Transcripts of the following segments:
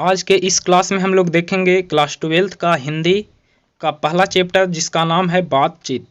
आज के इस क्लास में हम लोग देखेंगे क्लास 12th का हिंदी का पहला चैप्टर जिसका नाम है बातचीत।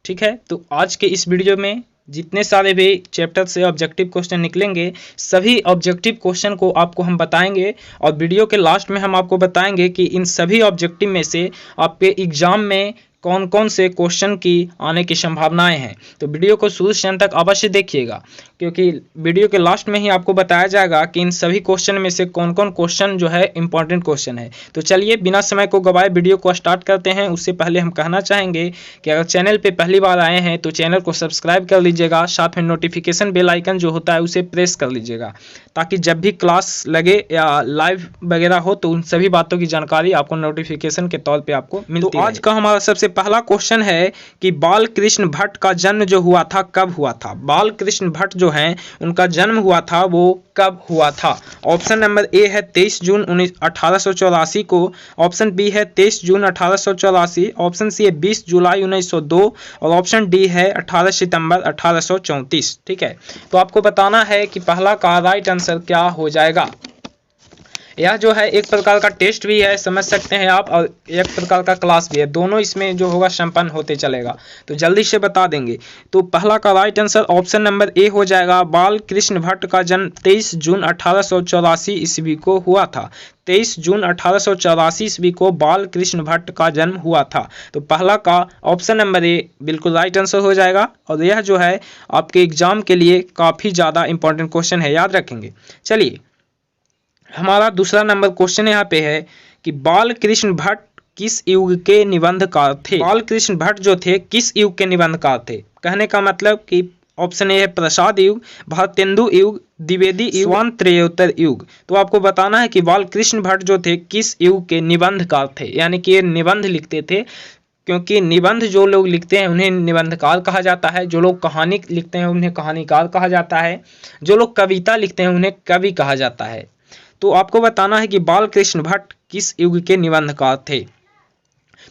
ठीक है, तो आज के इस वीडियो में जितने सारे भी चैप्टर से ऑब्जेक्टिव क्वेश्चन निकलेंगे सभी ऑब्जेक्टिव क्वेश्चन को आपको हम बताएंगे और वीडियो के लास्ट में हम आपको बताएंगे कि इन सभी ऑब्जेक्टिव में से आपके एग्जाम में कौन कौन से क्वेश्चन की आने की संभावनाएं हैं। तो वीडियो को शुरू से अंत तक अवश्य देखिएगा, क्योंकि वीडियो के लास्ट में ही आपको बताया जाएगा कि इन सभी क्वेश्चन में से कौन कौन क्वेश्चन जो है इंपॉर्टेंट क्वेश्चन है। तो चलिए बिना समय को गवाए वीडियो को स्टार्ट करते हैं। उससे पहले हम कहना चाहेंगे कि अगर चैनल पे पहली बार आए हैं तो चैनल को सब्सक्राइब कर लीजिएगा, साथ में नोटिफिकेशन बेल आइकन जो होता है उसे प्रेस कर लीजिएगा, ताकि जब भी क्लास लगे या लाइव वगैरह हो तो उन सभी बातों की जानकारी आपको नोटिफिकेशन के तौर पे आपको मिलती है। आज का हमारा सबसे पहला क्वेश्चन है कि बाल कृष्ण भट्ट का जन्म जो हुआ था कब हुआ था। बाल कृष्ण भट्ट जो हैं उनका जन्म हुआ था वो कब हुआ था। ऑप्शन नंबर ए है 23 जून 1884 को, ऑप्शन बी है 23 जून 1884, ऑप्शन सी है 20 जुलाई 1902 और ऑप्शन डी है 18 सितंबर 1834। ठीक है, तो आपको बताना है कि पहला का राइट आंसर क्या हो जाएगा। यह जो है एक प्रकार का टेस्ट भी है, समझ सकते हैं आप, और एक प्रकार का क्लास भी है, दोनों इसमें जो होगा संपन्न होते चलेगा, तो जल्दी से बता देंगे। तो पहला का right answer option number A हो जाएगा। बाल कृष्ण भट्ट का जन्म 23 जून 1884 ईस्वी को हुआ था। 23 जून 1884 ईस्वी को बाल कृष्ण भट्ट का जन्म हुआ था। तो पहला का ऑप्शन नंबर ए बिल्कुल राइट आंसर हो जाएगा, और यह जो है आपके एग्जाम के लिए काफ़ी ज़्यादा इंपॉर्टेंट क्वेश्चन है, याद रखेंगे। चलिए हमारा दूसरा नंबर क्वेश्चन यहाँ पे है कि बाल कृष्ण भट्ट किस युग के निबंधकार थे। बाल कृष्ण भट्ट जो थे किस युग के निबंधकार थे। कहने का मतलब कि ऑप्शन ए है प्रसाद युग, भारतेंदु युग, द्विवेदी युग, स्वातंत्र्योत्तर युग। तो आपको बताना है कि बाल कृष्ण भट्ट जो थे किस युग के निबंधकार थे, यानी कि ये निबंध लिखते थे, क्योंकि निबंध जो लोग लिखते हैं उन्हें निबंधकार कहा जाता है, जो लोग कहानी लिखते हैं उन्हें कहानीकार कहा जाता है, जो लोग कविता लिखते हैं उन्हें कवि कहा जाता है। तो आपको बताना है कि बाल कृष्ण भट्ट किस युग के निबंधकार थे।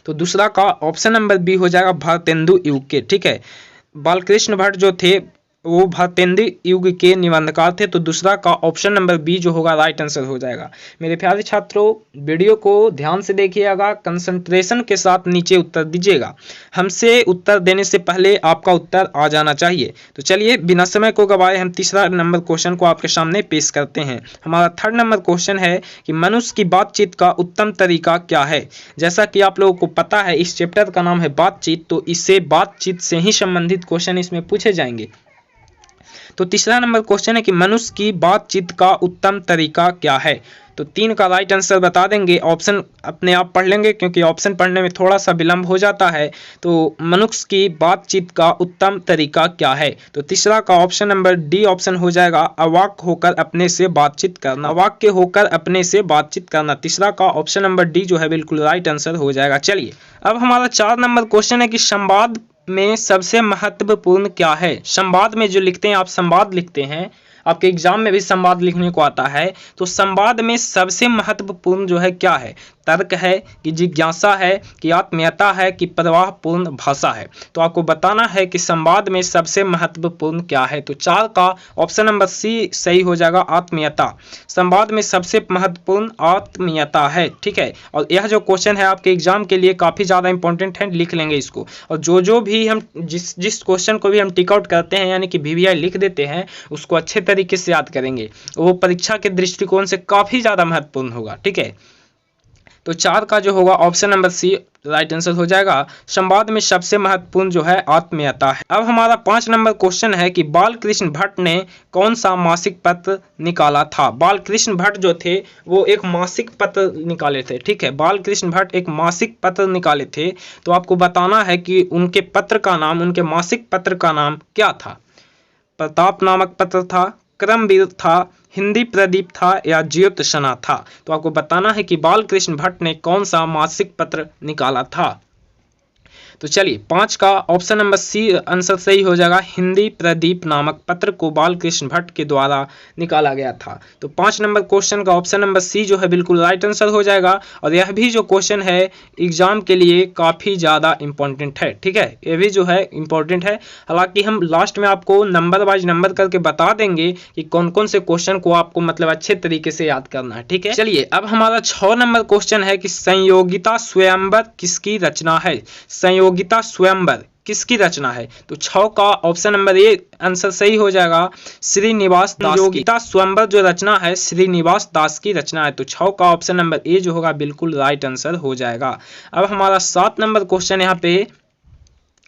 तो दूसरा का ऑप्शन नंबर बी हो जाएगा भारतेंदु युग के। ठीक है, बाल कृष्ण भट्ट जो थे वो भारतेंदु युग के निबंधकार थे। तो दूसरा का ऑप्शन नंबर बी जो होगा राइट आंसर हो जाएगा। मेरे प्यारे छात्रों, वीडियो को ध्यान से देखिएगा, कंसंट्रेशन के साथ नीचे उत्तर दीजिएगा। हमसे उत्तर देने से पहले आपका उत्तर आ जाना चाहिए। तो चलिए बिना समय को गवाए हम तीसरा नंबर क्वेश्चन को आपके सामने पेश करते हैं। हमारा थर्ड नंबर क्वेश्चन है कि मनुष्य की बातचीत का उत्तम तरीका क्या है। जैसा कि आप लोगों को पता है इस चैप्टर का नाम है बातचीत, तो इससे बातचीत से ही संबंधित क्वेश्चन इसमें पूछे जाएंगे। तो तीसरा नंबर क्वेश्चन है कि मनुष्य की बातचीत का उत्तम तरीका क्या है। तो 3 का राइट आंसर बता देंगे, ऑप्शन अपने आप पढ़ लेंगे क्योंकि ऑप्शन पढ़ने में थोड़ा सा विलंब हो जाता है। तो मनुष्य की बातचीत का उत्तम तरीका क्या है। तो तीसरा का ऑप्शन नंबर डी ऑप्शन हो जाएगा, अवाक होकर अपने से बातचीत करना, अवाक्य होकर अपने से बातचीत करना। तीसरा का ऑप्शन नंबर डी जो है बिल्कुल राइट आंसर हो जाएगा। चलिए अब हमारा 4 नंबर क्वेश्चन है कि संवाद में सबसे महत्वपूर्ण क्या है। संवाद में जो लिखते हैं आप, संवाद लिखते हैं, आपके एग्जाम में भी संवाद लिखने को आता है, तो संवाद में सबसे महत्वपूर्ण जो है क्या है। तर्क है कि जिज्ञासा है कि आत्मीयता है कि प्रवाहपूर्ण भाषा है। तो आपको बताना है कि संवाद में सबसे महत्वपूर्ण क्या है। तो 4 का ऑप्शन नंबर सी सही हो जाएगा, आत्मीयता। संवाद में सबसे महत्वपूर्ण आत्मीयता है। ठीक है, और यह जो क्वेश्चन है आपके एग्जाम के लिए काफ़ी ज़्यादा इंपॉर्टेंट है, लिख लेंगे इसको। और जो भी हम जिस क्वेश्चन को भी हम टिक आउट करते हैं यानी कि VVI लिख देते हैं, उसको अच्छे तरीके से याद करेंगे, वो परीक्षा के दृष्टिकोण से काफ़ी ज़्यादा महत्वपूर्ण होगा। ठीक है, तो 4 का जो होगा option number C right answer हो जाएगा। संवाद में सबसे महत्वपूर्ण जो है आत्मीयता है। अब हमारा 5 नंबर क्वेश्चन है कि बाल कृष्ण भट्ट ने कौन सा मासिक पत्र निकाला था। बाल कृष्ण भट्ट जो थे वो एक मासिक पत्र निकाले थे। ठीक है, बाल कृष्ण भट्ट एक मासिक पत्र निकाले थे। तो आपको बताना है कि उनके पत्र का नाम, उनके मासिक पत्र का नाम क्या था। प्रताप नामक पत्र था, क्रमवीर था, हिंदी प्रदीप था या ज्योत्सना था। तो आपको बताना है कि बाल कृष्ण भट्ट ने कौन सा मासिक पत्र निकाला था। तो चलिए 5 का ऑप्शन नंबर सी आंसर सही हो जाएगा। हिंदी प्रदीप नामक पत्र को बालकृष्ण भट्ट के द्वारा निकाला गया था। तो 5 नंबर क्वेश्चन का ऑप्शन नंबर सी जो है बिल्कुल राइट आंसर हो जाएगा। और यह भी जो क्वेश्चन है एग्जाम के लिए काफ़ी ज़्यादा इंपॉर्टेंट है, ठीक है, ये भी जो है इंपॉर्टेंट है। हालांकि हम लास्ट में आपको नंबर वाइज नंबर करके बता देंगे कि कौन कौन से क्वेश्चन को आपको मतलब अच्छे तरीके से याद करना है, ठीक है। चलिए अब हमारा 6 नंबर क्वेश्चन है कि संयोगिता स्वयंवर किसकी रचना है। संयोगिता स्वयंवर किसकी रचना है। तो 6 का ऑप्शन नंबर ए आंसर सही हो जाएगा। श्रीनिवास दास। संयोगिता स्वयंवर जो रचना है श्रीनिवास दास की रचना है। तो 6 का ऑप्शन नंबर ए जो होगा बिल्कुल राइट आंसर हो जाएगा। अब हमारा 7 नंबर क्वेश्चन यहाँ पे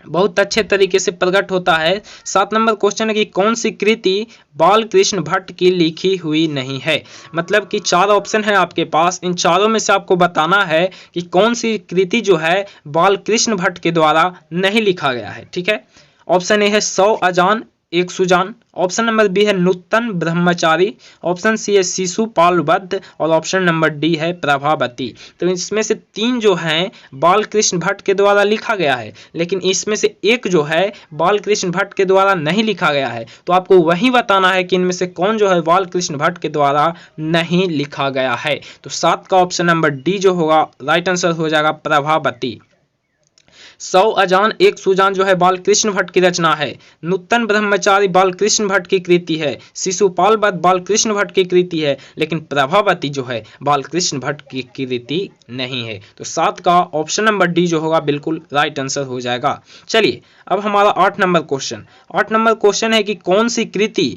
बहुत अच्छे तरीके से प्रकट होता है। 7 नंबर क्वेश्चन है कि कौन सी कृति बालकृष्ण भट्ट की लिखी हुई नहीं है। मतलब कि 4 ऑप्शन है आपके पास, इन चारों में से आपको बताना है कि कौन सी कृति जो है बालकृष्ण भट्ट के द्वारा नहीं लिखा गया है, ठीक है। ऑप्शन ए है 100 अजान एक सुजान, ऑप्शन नंबर बी है नूतन ब्रह्मचारी, ऑप्शन सी है शिशुपाल वध और ऑप्शन नंबर डी है प्रभावती। तो इसमें से 3 जो हैं बालकृष्ण भट्ट के द्वारा लिखा गया है, लेकिन इसमें से एक जो है बालकृष्ण भट्ट के द्वारा नहीं लिखा गया है। तो आपको वही बताना है कि इनमें से कौन जो है बालकृष्ण भट्ट के द्वारा नहीं लिखा गया है। तो 7 का ऑप्शन नंबर डी जो होगा राइट आंसर हो जाएगा प्रभावती। 100 अजान एक सुजान जो है बालकृष्ण भट्ट की रचना है। नूतन ब्रह्मचारी बालकृष्ण भट्ट की कृति है। शिशुपाल वध बालकृष्ण भट्ट की कृति है, लेकिन प्रभावती जो है बालकृष्ण भट्ट की कृति नहीं है। तो 7 का ऑप्शन नंबर डी जो होगा बिल्कुल राइट आंसर हो जाएगा। चलिए अब हमारा 8 नंबर क्वेश्चन। 8 नंबर क्वेश्चन है कि कौन सी कृति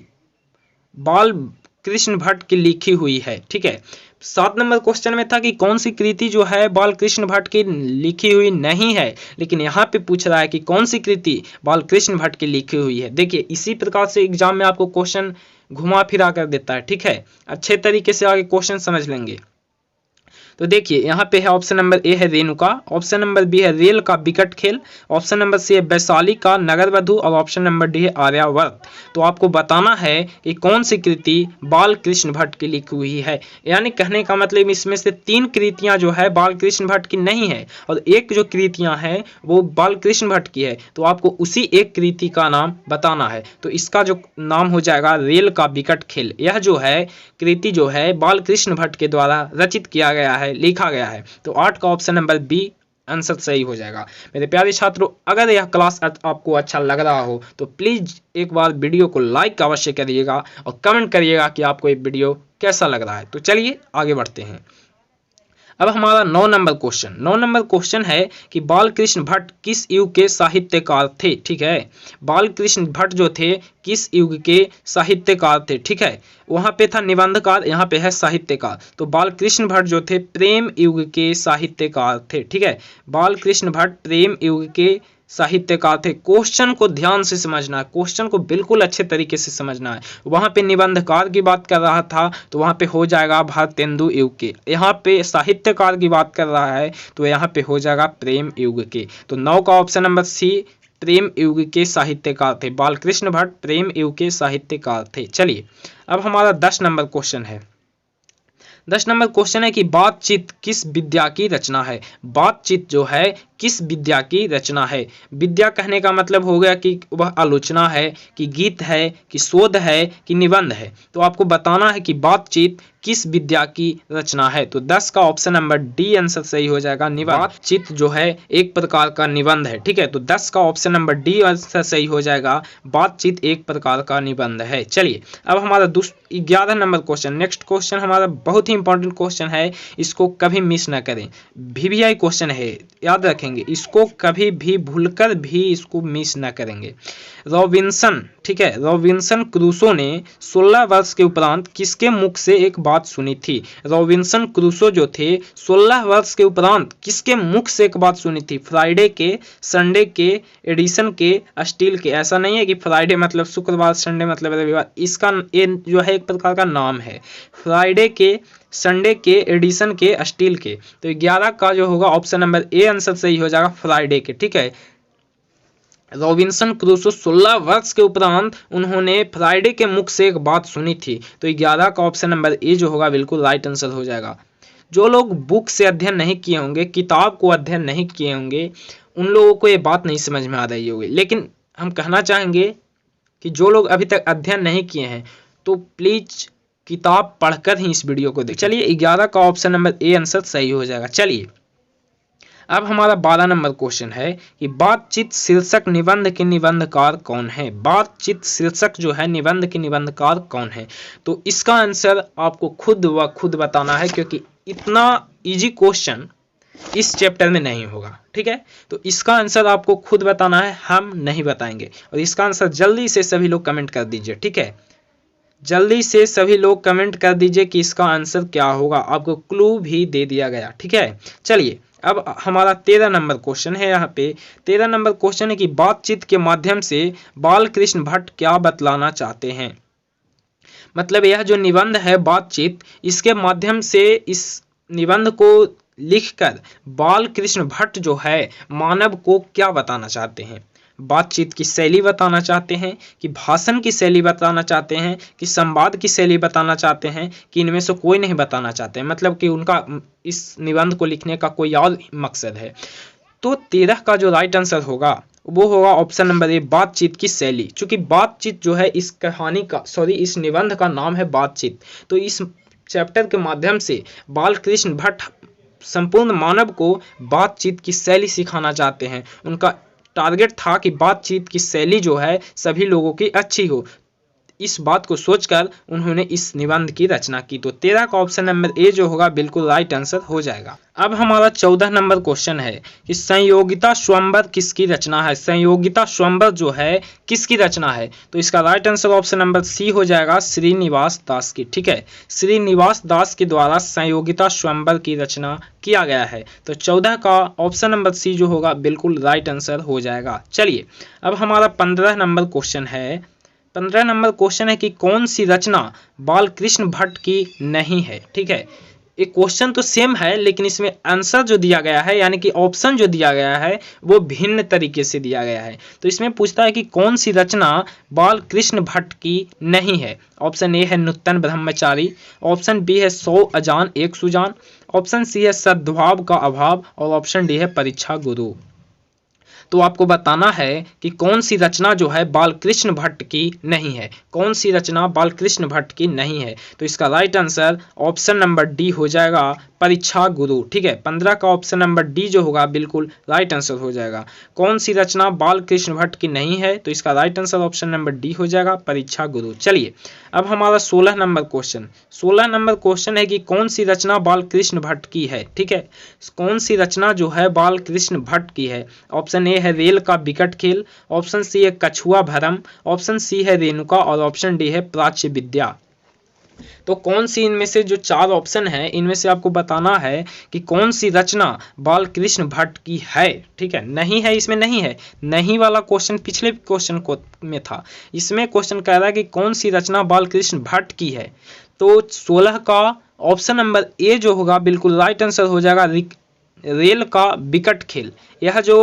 बालकृष्ण भट्ट की लिखी हुई है, ठीक है। 7 नंबर क्वेश्चन में था कि कौन सी कृति जो है बालकृष्ण भट्ट की लिखी हुई नहीं है, लेकिन यहाँ पे पूछ रहा है कि कौन सी कृति बालकृष्ण भट्ट की लिखी हुई है। देखिए इसी प्रकार से एग्जाम में आपको क्वेश्चन घुमा फिरा कर देता है, ठीक है। अच्छे तरीके से आगे क्वेश्चन समझ लेंगे। तो देखिए यहाँ पे है ऑप्शन नंबर ए है रेणुका, ऑप्शन नंबर बी है रेल का विकट खेल, ऑप्शन नंबर सी है वैशाली का नगर वधु और ऑप्शन नंबर डी है आर्यावर्त। तो आपको बताना है कि कौन सी कृति बालकृष्ण भट्ट की लिखी हुई है। यानी कहने का मतलब इसमें से 3 कृतियां जो है बालकृष्ण भट्ट की नहीं है और एक जो कृतियां हैं वो बालकृष्ण भट्ट की है। तो आपको उसी एक कृति का नाम बताना है। तो इसका जो नाम हो जाएगा रेल का विकट खेल। यह जो है कृति जो है बालकृष्ण भट्ट के द्वारा रचित किया गया है, लिखा गया है। तो 8 का ऑप्शन नंबर बी आंसर सही हो जाएगा। मेरे प्यारे छात्रों, अगर यह क्लास आपको अच्छा लग रहा हो तो प्लीज एक बार वीडियो को लाइक अवश्य करिएगा और कमेंट करिएगा कि आपको ये वीडियो कैसा लग रहा है। तो चलिए आगे बढ़ते हैं। अब हमारा 9 नंबर क्वेश्चन। 9 नंबर क्वेश्चन है कि बालकृष्ण भट्ट किस युग के साहित्यकार थे, ठीक है। बालकृष्ण भट्ट जो थे किस युग के साहित्यकार थे, ठीक है। वहां पे था निबंधकार, यहाँ पे है साहित्यकार। तो बालकृष्ण भट्ट जो थे प्रेम युग के साहित्यकार थे, ठीक है। बालकृष्ण भट्ट प्रेम युग के साहित्यकार थे। क्वेश्चन को ध्यान से समझना है, क्वेश्चन को बिल्कुल अच्छे तरीके से समझना है। वहां पे निबंधकार की बात कर रहा था तो वहां पे हो जाएगा भारतेंदु युग के। यहाँ पे साहित्यकार की बात कर रहा है तो यहाँ पे हो जाएगा प्रेम युग के। तो 9 का ऑप्शन नंबर सी प्रेम युग के साहित्यकार थे। बालकृष्ण भट्ट प्रेम युग के साहित्यकार थे। चलिए अब हमारा 10 नंबर क्वेश्चन है। 10 नंबर क्वेश्चन है कि बातचीत किस विद्या की रचना है। बातचीत जो है किस विद्या की रचना है। विद्या कहने का मतलब हो गया कि वह आलोचना है, कि गीत है, कि शोध है, कि निबंध है। तो आपको बताना है कि बातचीत किस विद्या की रचना है। तो 10 का ऑप्शन नंबर डी आंसर सही हो जाएगा, निबंध। बातचीत जो है एक प्रकार का निबंध है, ठीक है। तो 10 का ऑप्शन नंबर डी आंसर सही हो जाएगा, बातचीत एक प्रकार का निबंध है। चलिए अब हमारा 11 नंबर क्वेश्चन। नेक्स्ट क्वेश्चन हमारा बहुत ही इंपॉर्टेंट क्वेश्चन है, इसको कभी मिस ना करें। VVI क्वेश्चन है, याद रखेंगे, इसको कभी भी भूलकर भी इसको मिस ना करेंगे। रॉबिन्सन, ठीक है, रॉबिन्सन क्रूसो ने 16 वर्ष के उपरांत किसके मुख से एक बात सुनी थी। रॉबिन्सन क्रूसो जो थे 16 वर्ष के उपरांत किसके मुख से एक बात सुनी थी। फ्राइडे के, संडे के, एडिसन के, स्टील के। ऐसा नहीं है कि फ्राइडे मतलब शुक्रवार, संडे मतलब रविवार। इसका ये जो है एक प्रकार का नाम है। फ्राइडे के, संडे के, एडिशन के, स्टील के। तो 11 का जो होगा ऑप्शन नंबर ए आंसर सही हो जाएगा, फ्राइडे के, ठीक है। रॉबिन्सन क्रूसो 16 वर्ष के उपरांत उन्होंने फ्राइडे के मुख से एक बात सुनी थी। तो 11 का ऑप्शन नंबर ए जो होगा बिल्कुल राइट आंसर हो जाएगा। जो लोग बुक से अध्ययन नहीं किए होंगे, किताब को अध्ययन नहीं किए होंगे, उन लोगों को ये बात नहीं समझ में आ रही होगी। लेकिन हम कहना चाहेंगे कि जो लोग अभी तक अध्ययन नहीं किए हैं तो प्लीज किताब पढ़कर ही इस वीडियो को देखें। चलिए 11 का ऑप्शन नंबर ए आंसर सही हो जाएगा। चलिए अब हमारा 12 नंबर क्वेश्चन है कि बातचीत शीर्षक निबंध के निबंधकार कौन है। बातचीत शीर्षक जो है निबंध के निबंधकार कौन है, तो इसका आंसर आपको खुद व खुद बताना है, क्योंकि इतना इजी क्वेश्चन इस चैप्टर में नहीं होगा। ठीक है, तो इसका आंसर आपको खुद बताना है, हम नहीं बताएंगे। और इसका आंसर जल्दी से सभी लोग कमेंट कर दीजिए। ठीक है, जल्दी से सभी लोग कमेंट कर दीजिए कि इसका आंसर क्या होगा। आपको क्लू भी दे दिया गया। ठीक है, चलिए अब हमारा 13 नंबर क्वेश्चन है। यहाँ पे 13 नंबर क्वेश्चन है कि बातचीत के माध्यम से बालकृष्ण भट्ट क्या बतलाना चाहते हैं। मतलब यह जो निबंध है बातचीत, इसके माध्यम से इस निबंध को लिखकर बालकृष्ण भट्ट जो है मानव को क्या बताना चाहते हैं। बातचीत की शैली बताना चाहते हैं, कि भाषण की शैली बताना चाहते हैं, कि संवाद की शैली बताना चाहते हैं, कि इनमें से कोई नहीं बताना चाहते हैं। मतलब कि उनका इस निबंध को लिखने का कोई और मकसद है। तो 13 का जो राइट आंसर होगा वो होगा ऑप्शन नंबर ए, बातचीत की शैली। चूंकि बातचीत जो है इस कहानी का इस निबंध का नाम है बातचीत, तो इस चैप्टर के माध्यम से बालकृष्ण भट्ट संपूर्ण मानव को बातचीत की शैली सिखाना चाहते हैं। उनका टारगेट था कि बातचीत की शैली जो है सभी लोगों की अच्छी हो। इस बात को सोचकर उन्होंने इस निबंध की रचना की। तो 13 का ऑप्शन नंबर ए जो होगा बिल्कुल राइट आंसर हो जाएगा। अब हमारा 14 नंबर क्वेश्चन है कि संयोगिता स्वयंवर किसकी रचना है। संयोगिता स्वयंवर जो है किसकी रचना है, तो इसका right answer option number C हो जाएगा, श्रीनिवास दास की। ठीक है, श्रीनिवास दास के द्वारा संयोगिता स्वयंवर की रचना किया गया है। तो 14 का ऑप्शन नंबर सी जो होगा बिल्कुल राइट आंसर हो जाएगा। चलिए अब हमारा 15 नंबर क्वेश्चन है। 15 नंबर क्वेश्चन है कि कौन सी रचना बालकृष्ण भट्ट की नहीं है। ठीक है, एक क्वेश्चन तो सेम है, लेकिन इसमें आंसर जो दिया गया है यानी कि ऑप्शन जो दिया गया है वो भिन्न तरीके से दिया गया है। तो इसमें पूछता है कि कौन सी रचना बालकृष्ण भट्ट की नहीं है। ऑप्शन ए है नूतन ब्रह्मचारी, ऑप्शन बी है 100 अजान एक सुजान, ऑप्शन सी है सद्भाव का अभाव, और ऑप्शन डी है परीक्षा गुरु। तो आपको बताना है कि कौन सी रचना जो है बालकृष्ण भट्ट की नहीं है। कौन सी रचना बालकृष्ण भट्ट की नहीं है, तो इसका right answer option number D हो जाएगा, परीक्षा गुरु। ठीक है, 15 का ऑप्शन नंबर डी जो होगा बिल्कुल राइट आंसर हो जाएगा। कौन सी रचना बालकृष्ण भट्ट की नहीं है, तो इसका right answer option number D हो जाएगा, परीक्षा गुरु। चलिए अब हमारा 16 नंबर क्वेश्चन। 16 नंबर क्वेश्चन है कि कौन सी रचना बालकृष्ण भट्ट की है। ठीक है, कौन सी रचना जो है बालकृष्ण भट्ट की है। ऑप्शन ए है रेल का विकट खेल, ऑप्शन सी है कछुआ भरम, ऑप्शन सी है रेणुका, और ऑप्शन डी है प्राच्य विद्या। तो कौन सी इनमें से जो 4 ऑप्शन है इनमें से आपको बताना है कि कौन सी रचना बालकृष्ण भट्ट की है। ठीक है, नहीं है, इसमें नहीं है। नहीं वाला क्वेश्चन पिछले क्वेश्चन को में था, इसमें क्वेश्चन कह रहा है कि कौन सी रचना बालकृष्ण भट्ट की है। तो 16 का ऑप्शन नंबर ए जो होगा बिल्कुल राइट आंसर हो जाएगा, रेल का विकट खेल। यह जो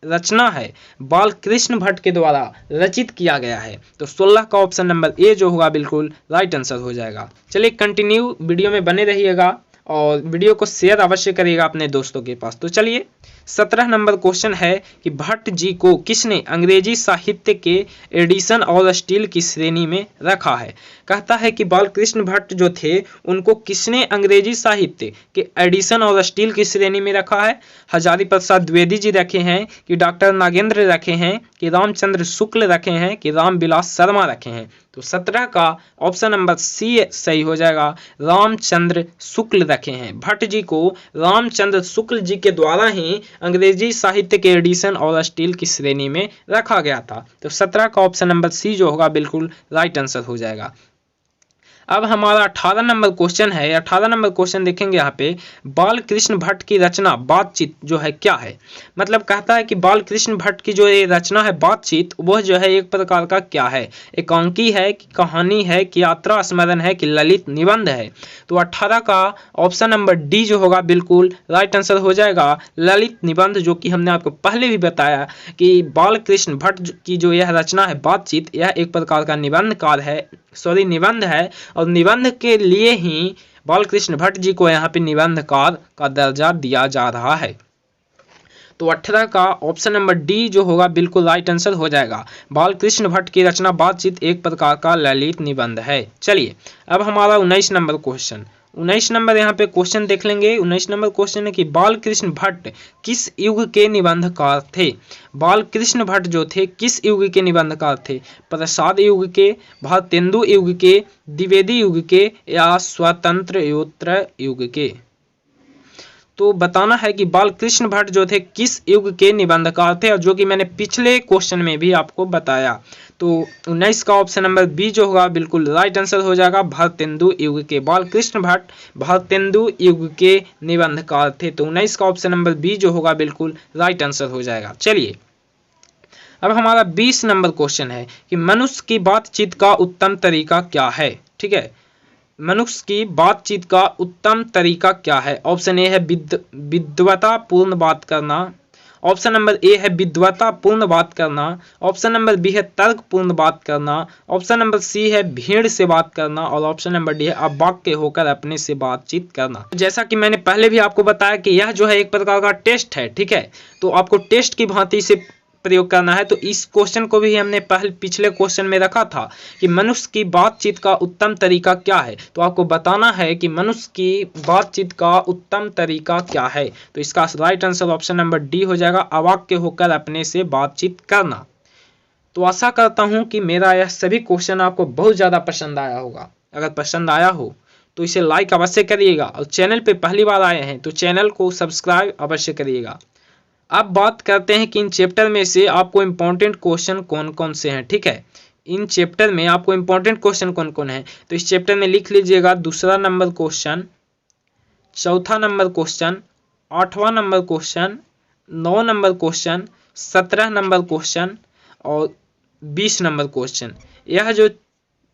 रचना है बालकृष्ण भट्ट के द्वारा रचित किया गया है। तो 16 का ऑप्शन नंबर ए जो होगा बिल्कुल राइट आंसर हो जाएगा। चलिए कंटिन्यू वीडियो में बने रहिएगा और वीडियो को शेयर अवश्य करिएगा अपने दोस्तों के पास। तो चलिए 17 नंबर क्वेश्चन है कि भट्ट जी को किसने अंग्रेजी साहित्य के एडिशन और स्टील की श्रेणी में रखा है। कहता है कि बालकृष्ण भट्ट जो थे उनको किसने अंग्रेजी साहित्य के एडिशन और स्टील की श्रेणी में रखा है। हजारी प्रसाद द्विवेदी जी रखे हैं, कि डॉक्टर नागेंद्र रखे हैं, कि रामचंद्र शुक्ल रखे हैं, कि रामविलास शर्मा रखे हैं। तो 17 का ऑप्शन नंबर सी सही हो जाएगा, रामचंद्र शुक्ल रखे हैं। भट्ट जी को रामचंद्र शुक्ल जी के द्वारा ही अंग्रेजी साहित्य के एडिशन और स्टील की श्रेणी में रखा गया था। तो 17 का ऑप्शन नंबर सी जो होगा बिल्कुल राइट आंसर हो जाएगा। अब हमारा 18 नंबर क्वेश्चन है। 18 नंबर क्वेश्चन देखेंगे यहाँ पे, बालकृष्ण भट्ट की रचना बातचीत जो है क्या है। मतलब कहता है कि बालकृष्ण भट्ट की जो ये रचना है बातचीत, वह जो है एक प्रकार का क्या है, एकांकी है, कि कहानी है, कि यात्रा स्मरण है, कि ललित निबंध है। तो 18 का ऑप्शन नंबर डी जो होगा बिल्कुल राइट आंसर हो जाएगा, ललित निबंध, जो कि हमने आपको पहले भी बताया कि बालकृष्ण भट्ट की जो यह रचना है बातचीत, यह एक प्रकार का निबंध है और निबंध के लिए ही बालकृष्ण भट्ट जी को यहाँ पे निबंधकार का दर्जा दिया जा रहा है। तो 18 का ऑप्शन नंबर डी जो होगा बिल्कुल राइट आंसर हो जाएगा। बालकृष्ण भट्ट की रचना बातचीत एक प्रकार का ललित निबंध है। चलिए अब हमारा 19 नंबर क्वेश्चन, 19 नंबर यहाँ पे क्वेश्चन देख लेंगे। 19 नंबर क्वेश्चन है कि बालकृष्ण भट्ट किस युग के निबंधकार थे। बालकृष्ण भट्ट जो थे किस युग के निबंधकार थे, प्रसाद युग के, भारतेंदु युग के, द्विवेदी युग के या स्वतंत्र युग के। तो बताना है कि बालकृष्ण भट्ट जो थे किस युग के निबंधकार थे, और जो कि मैंने पिछले क्वेश्चन में भी आपको बताया। तो 19 का ऑप्शन नंबर बी जो होगा बिल्कुल राइट आंसर हो जाएगा, भारतेंदु युग के। बालकृष्ण भट्ट भारतेंदु युग के निबंधकार थे। तो 19 का ऑप्शन नंबर बी जो होगा बिल्कुल राइट आंसर हो जाएगा। चलिए अब हमारा 20 नंबर क्वेश्चन है कि मनुष्य की बातचीत का उत्तम तरीका क्या है। ठीक है, मनुष्य की बातचीत का उत्तम तरीका क्या है। ऑप्शन ए है विद्वता पूर्ण बात करना, ऑप्शन नंबर ए है विद्वता पूर्ण बात करना, ऑप्शन नंबर बी है तर्क पूर्ण बात करना, ऑप्शन नंबर सी है भीड़ से बात करना, और ऑप्शन नंबर डी है अवाक्य होकर अपने से बातचीत करना। जैसा कि मैंने पहले भी आपको बताया कि यह जो है एक प्रकार का टेस्ट है। ठीक है, तो आपको टेस्ट की भांति से प्रयोग करना है। तो इस क्वेश्चन को भी हमने पिछले क्वेश्चन में रखा था कि मनुष्य की बातचीत का उत्तम तरीका क्या है। तो आपको बताना है कि मनुष्य की बातचीत का उत्तम तरीका क्या है। तो इसका right answer option number D हो जाएगा, अवाक्य होकर अपने से बातचीत करना। तो आशा करता हूं कि मेरा यह सभी क्वेश्चन आपको बहुत ज़्यादा पसंद आया होगा। अगर पसंद आया हो तो इसे लाइक अवश्य करिएगा, और चैनल पर पहली बार आए हैं तो चैनल को सब्सक्राइब अवश्य करिएगा। अब बात करते हैं कि इन चैप्टर में से आपको इम्पोर्टेंट क्वेश्चन कौन कौन से हैं। ठीक है, इन चैप्टर में आपको इम्पोर्टेंट क्वेश्चन कौन कौन है, तो इस चैप्टर में लिख लीजिएगा। दूसरा नंबर क्वेश्चन, चौथा नंबर क्वेश्चन, 8वां नंबर क्वेश्चन, 9 नंबर क्वेश्चन, 17 नंबर क्वेश्चन और 20 नंबर क्वेश्चन। यह जो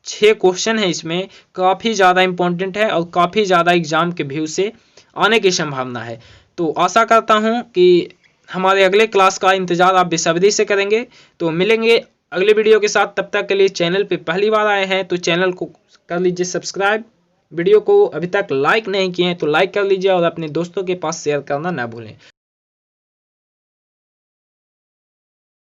6 क्वेश्चन है इसमें काफ़ी ज़्यादा इम्पोर्टेंट है और काफ़ी ज़्यादा एग्जाम के व्यू से आने की संभावना है। तो आशा करता हूँ कि हमारे अगले क्लास का इंतजार आप बेसब्री से करेंगे। तो मिलेंगे अगले वीडियो के साथ, तब तक के लिए चैनल पे पहली बार आए हैं तो चैनल को कर लीजिए सब्सक्राइब, वीडियो को अभी तक लाइक नहीं किए हैं तो लाइक कर लीजिए और अपने दोस्तों के पास शेयर करना ना भूलें।